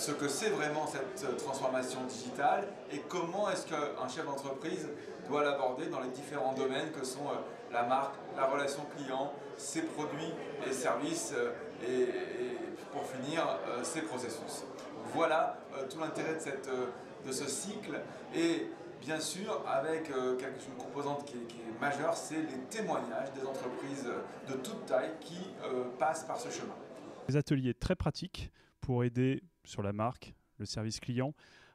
ce que c'est vraiment cette transformation digitale et comment est-ce qu'un chef d'entreprise doit l'aborder dans les différents domaines que sont la marque, la relation client, ses produits et services et pour finir ses processus. Voilà tout l'intérêt de ce cycle et bien sûr avec une composante qui est majeure, c'est les témoignages des entreprises de toute taille qui passent par ce chemin. Des ateliers très pratiques pour aider sur la marque, le service client,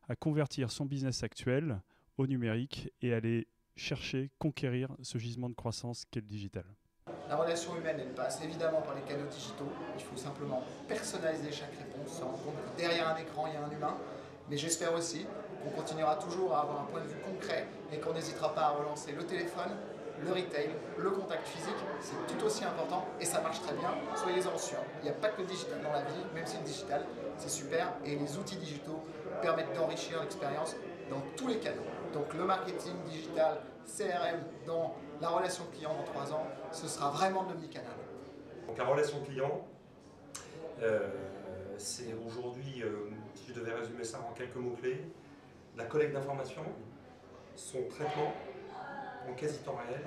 à convertir son business actuel au numérique et aller chercher, conquérir ce gisement de croissance qu'est le digital. La relation humaine, elle passe évidemment par les canaux digitaux. Il faut simplement personnaliser chaque réponse, se rendre compte que derrière un écran, il y a un humain. Mais j'espère aussi qu'on continuera toujours à avoir un point de vue concret et qu'on n'hésitera pas à relancer le téléphone, le retail, le contact physique, c'est tout aussi important et ça marche très bien, soyez-en sûrs. Il n'y a pas que le digital dans la vie, même si le digital c'est super et les outils digitaux permettent d'enrichir l'expérience dans tous les canaux. Donc le marketing digital, CRM dans la relation client dans 3 ans, ce sera vraiment de l'omnicanal. Donc la relation client, c'est aujourd'hui, si je devais résumer ça en quelques mots-clés, la collecte d'informations, son traitement en quasi-temps réel,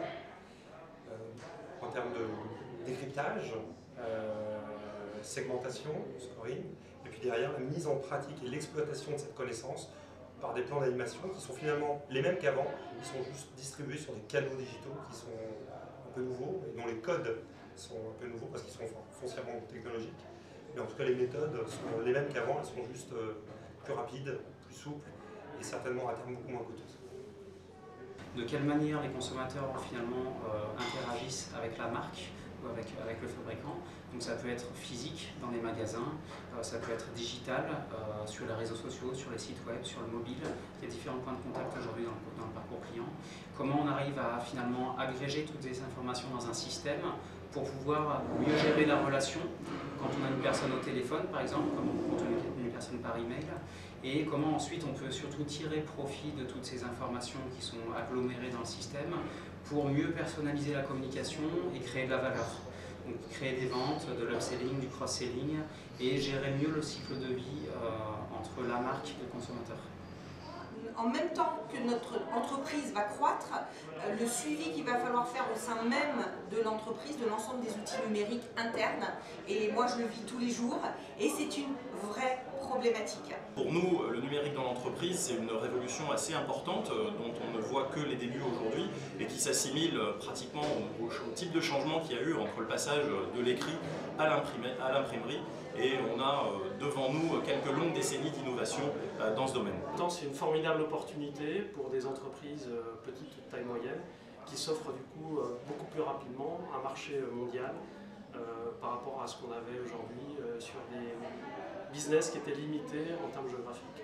en termes de décryptage, segmentation, scoring, et puis derrière la mise en pratique et l'exploitation de cette connaissance par des plans d'animation qui sont finalement les mêmes qu'avant, ils sont juste distribués sur des canaux digitaux qui sont un peu nouveaux et dont les codes sont un peu nouveaux parce qu'ils sont foncièrement technologiques. Mais en tout cas les méthodes sont les mêmes qu'avant, elles sont juste plus rapides, plus souples et certainement à terme beaucoup moins coûteuses. De quelle manière les consommateurs finalement interagissent avec la marque ou avec le fabricant. Donc ça peut être physique dans les magasins, ça peut être digital sur les réseaux sociaux, sur les sites web, sur le mobile. Il y a différents points de contact aujourd'hui dans le parcours client. Comment on arrive à finalement agréger toutes ces informations dans un système pour pouvoir mieux gérer la relation quand on a une personne au téléphone par exemple, quand on a une personne par email, et comment ensuite on peut surtout tirer profit de toutes ces informations qui sont agglomérées dans le système pour mieux personnaliser la communication et créer de la valeur. Donc créer des ventes, de l'upselling, du cross-selling et gérer mieux le cycle de vie entre la marque et le consommateur. En même temps que notre entreprise va croître, le suivi qu'il va falloir faire au sein même de l'entreprise, de l'ensemble des outils numériques internes, et moi je le vis tous les jours, et c'est une vraie problématique. Pour nous, le numérique dans l'entreprise, c'est une révolution assez importante dont on ne voit que les débuts aujourd'hui et qui s'assimile pratiquement au type de changement qu'il y a eu entre le passage de l'écrit à l'imprimerie. Et on a devant nous quelques longues décennies d'innovation dans ce domaine. C'est une formidable opportunité pour des entreprises petites ou de taille moyenne qui s'offrent du coup beaucoup plus rapidement un marché mondial par rapport à ce qu'on avait aujourd'hui sur des business qui étaient limités en termes géographiques.